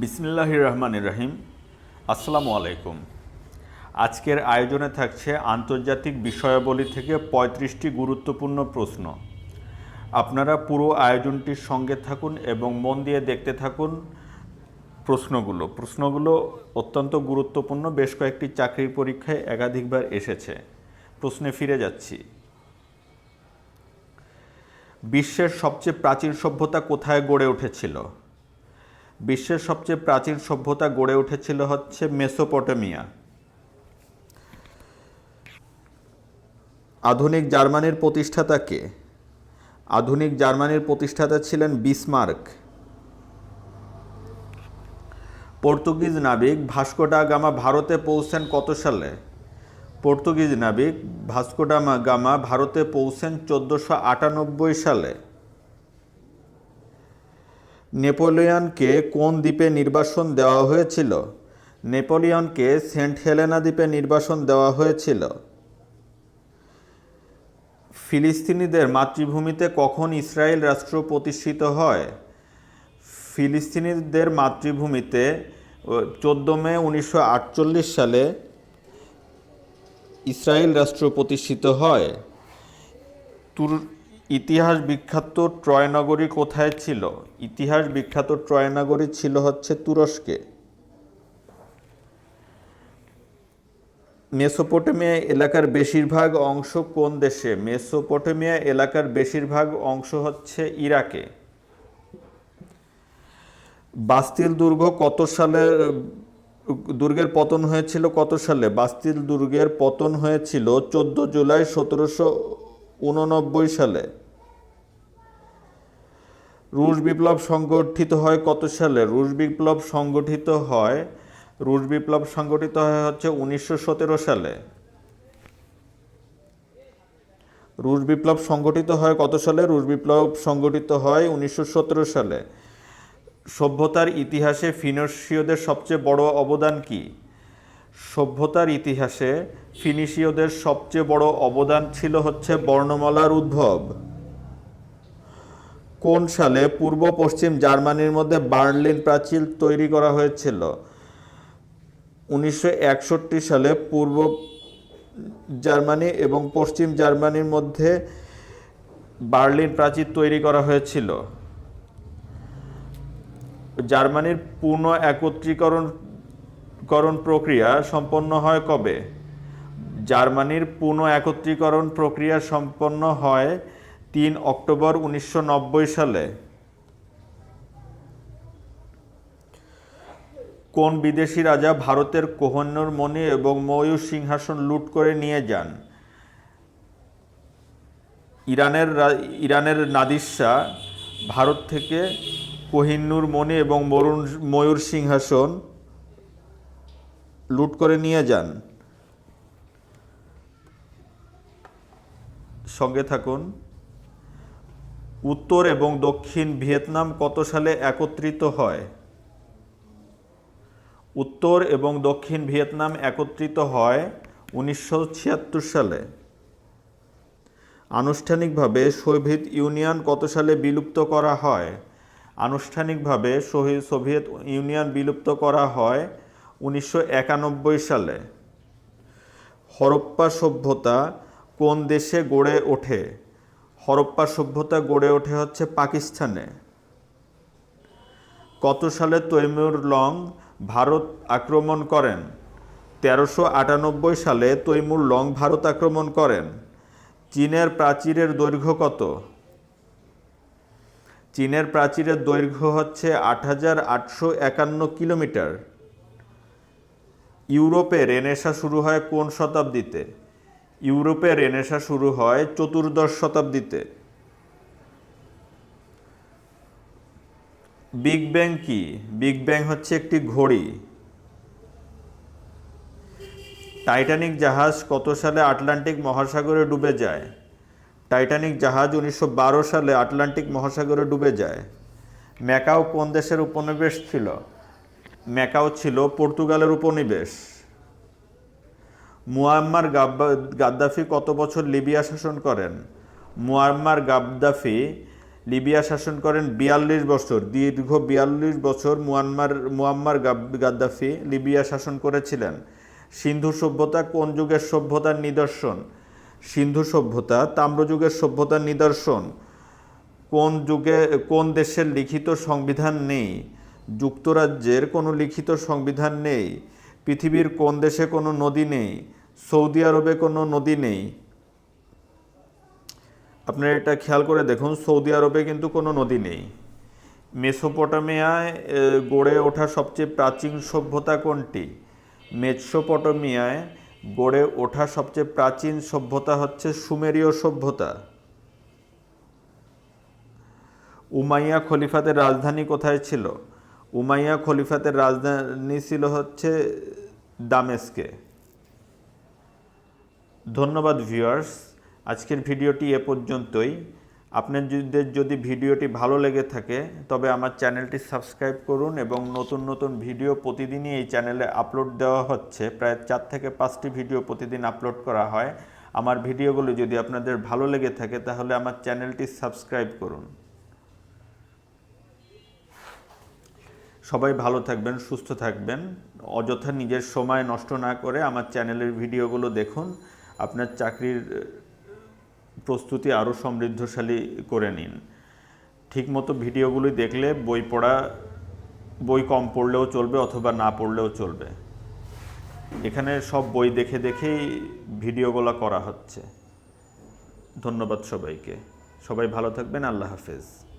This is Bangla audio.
বিসমিল্লাহির রহমানির রহিম। আসসালামু আলাইকুম। আজকের আয়োজনে থাকছে আন্তর্জাতিক বিষয়াবলী থেকে ৩৫টি গুরুত্বপূর্ণ প্রশ্ন। আপনারা পুরো আয়োজনটির সঙ্গে থাকুন এবং মন দিয়ে দেখতে থাকুন প্রশ্নগুলো অত্যন্ত গুরুত্বপূর্ণ। বেশ কয়েকটি চাকরির পরীক্ষায় একাধিকবার এসেছে। প্রশ্নে ফিরে যাচ্ছি। বিশ্বের সবচেয়ে প্রাচীন সভ্যতা কোথায় গড়ে উঠেছিল? বিশ্বের সবচেয়ে প্রাচীন সভ্যতা গড়ে উঠেছিল হচ্ছে মেসোপটেমিয়া। আধুনিক জার্মানির প্রতিষ্ঠাতা কে? আধুনিক জার্মানির প্রতিষ্ঠাতা ছিলেন বিসমার্ক। পর্তুগিজ নাবিক ভাস্কো ডা গামা ভারতে পৌঁছেন কত সালে? পর্তুগিজ নাবিক ভাস্কো ডা গামা ভারতে পৌঁছেন 1498 সালে। নেপোলিয়নকে কোন দ্বীপে নির্বাসন দেওয়া হয়েছিল? নেপোলিয়নকে সেন্ট হেলেনা দ্বীপে নির্বাসন দেওয়া হয়েছিল। ফিলিস্তিনিদের মাতৃভূমিতে কখন ইসরায়েল রাষ্ট্র প্রতিষ্ঠিত হয়? ফিলিস্তিনিদের মাতৃভূমিতে 14 মে 1948 সালে ইসরায়েল রাষ্ট্র প্রতিষ্ঠিত হয়। ইতিহাস বিখ্যাত ট্রয় নগরী কোথায় ছিল? ইতিহাস বিখ্যাত ট্রয় নগরী ছিল হচ্ছে তুরস্কে। মেসোপটেমিয়া এলাকার বেশিরভাগ অংশ কোন দেশে? মেসোপটেমিয়া এলাকার বেশিরভাগ অংশ হচ্ছে ইরাকে। বাস্তিল দুর্গ কত সালে দুর্গের পতন হয়েছিল কত সালে? বাস্তিল দুর্গের পতন হয়েছিল 14 জুলাই 1789 সালে। রুশ বিপ্লব সংগঠিত হয় কত সালে? রুশ বিপ্লব সংগঠিত হয় হচ্ছে 1917 সালে। রুশ বিপ্লব সংগঠিত হয় কত সালে? রুশ বিপ্লব সংগঠিত হয় 1917 সালে। সভ্যতার ইতিহাসে ফিনিশীয়দের সবচেয়ে বড় অবদান কি? সভ্যতার ইতিহাসে ফিনিশীয়দের সবচেয়ে বড় অবদান ছিল হচ্ছে বর্ণমালার উদ্ভব। কোন সালে পূর্ব পশ্চিম জার্মানির মধ্যে বার্লিন প্রাচীর তৈরি করা হয়েছিল? 1961 সালে পূর্ব জার্মানি এবং পশ্চিম জার্মানির মধ্যে বার্লিন প্রাচীর তৈরি করা হয়েছিল। জার্মানির পূর্ণ একত্রীকরণ প্রক্রিয়া সম্পন্ন হয় কবে? জার্মানির পূর্ণ একত্রীকরণ প্রক্রিয়া সম্পন্ন হয় 3 অক্টোবর 1990 সালে। কোন বিদেশি রাজা ভারতের কোহিনূর মণি এবং ময়ূর সিংহাসন লুট করে নিয়ে যান? ইরানের নাদির শাহ ভারত থেকে কোহিনূর মণি এবং ময়ূর সিংহাসন লুট করে নিয়ে যান। সঙ্গে থাকুন। উত্তর এবং দক্ষিণ ভিয়েতনাম কত সালে একত্রিত হয়? উত্তর এবং দক্ষিণ ভিয়েতনাম একত্রিত হয় 1976 সালে। আনুষ্ঠানিকভাবে সোভিয়েত ইউনিয়ন কত সালে বিলুপ্ত করা হয়? আনুষ্ঠানিকভাবে সোভিয়েত ইউনিয়ন বিলুপ্ত করা হয় 1991 সালে। হরপ্পা সভ্যতা কোন দেশে গড়ে ওঠে? হরপ্পা সভ্যতা গড়ে ওঠে হচ্ছে পাকিস্তানে। কত সালে তৈমুর লং ভারত আক্রমণ করেন? 1398 সালে তৈমুর লং ভারত আক্রমণ করেন। চীনের প্রাচীরের দৈর্ঘ্য কত? চীনের প্রাচীরের দৈর্ঘ্য হচ্ছে 8851 কিলোমিটার। ইউরোপে রেনেসাঁ শুরু হয় কোন শতাব্দীতে? ইউরোপে রেনেসাঁ শুরু হয় 14শ শতাব্দীতে। বিগ ব্যাং কি? বিগ ব্যাং হচ্ছে একটি ঘড়ি। টাইটানিক জাহাজ কত সালে আটলান্টিক মহাসাগরে ডুবে যায়? টাইটানিক জাহাজ 1912 সালে আটলান্টিক মহাসাগরে ডুবে যায়। ম্যাকাও কোন দেশের উপনিবেশ ছিল? ম্যাকাও ছিল পর্তুগালের উপনিবেশ। মুয়াম্মার গাদ্দাফি কত বছর লিবিয়া শাসন করেন? মুয়াম্মার গাদ্দাফি লিবিয়া শাসন করেন 42 বছর, দীর্ঘ 42 বছর মুয়াম্মার গাদ্দাফি লিবিয়া শাসন করেছিলেন। সিন্ধু সভ্যতা কোন যুগের সভ্যতার নিদর্শন? সিন্ধু সভ্যতা তাম্রযুগের সভ্যতার নিদর্শন। কোন দেশের লিখিত সংবিধান নেই? যুক্তরাজ্যের কোনো লিখিত সংবিধান নেই। পৃথিবীর কোন দেশে কোনো নদী নেই? সৌদি আরবে কোনো নদী নেই। আপনারা এটা খেয়াল করে দেখুন, সৌদি আরবে কিন্তু কোনো নদী নেই। মেসোপটেমিয়ায় গড়ে ওঠা সবচেয়ে প্রাচীন সভ্যতা কোনটি? মেসোপটেমিয়ায় গড়ে ওঠা সবচেয়ে প্রাচীন সভ্যতা হচ্ছে সুমেরীয় সভ্যতা। উমাইয়া খলিফাতের রাজধানী কোথায় ছিল? উমাইয়া খলিফাতের রাজধানী ছিল হচ্ছে দামেস্কে। ধন্যবাদ ভিউয়ার্স, আজকের ভিডিওটি এ পর্যন্তই। আপনাদের যদি ভিডিওটি ভালো লেগে থাকে তবে আমার চ্যানেলটি সাবস্ক্রাইব করুন এবং নতুন নতুন ভিডিও প্রতিদিনই এই চ্যানেলে আপলোড দেওয়া হচ্ছে। প্রায় 4 থেকে 5টি ভিডিও প্রতিদিন আপলোড করা হয়। আমার ভিডিওগুলো যদি আপনাদের ভালো লেগে থাকে তাহলে আমার চ্যানেলটি সাবস্ক্রাইব করুন। সবাই ভালো থাকবেন, সুস্থ থাকবেন। অযথা নিজের সময় নষ্ট না করে আমার চ্যানেলের ভিডিওগুলো দেখুন। আপনার চাকরির প্রস্তুতি আরও সমৃদ্ধশালী করে নিন। ঠিকমতো ভিডিওগুলি দেখলে বই কম পড়লেও চলবে অথবা না পড়লেও চলবে। এখানে সব বই দেখে দেখেই ভিডিওগুলো করা হচ্ছে। ধন্যবাদ সবাইকে। সবাই ভালো থাকবেন। আল্লাহ হাফেজ।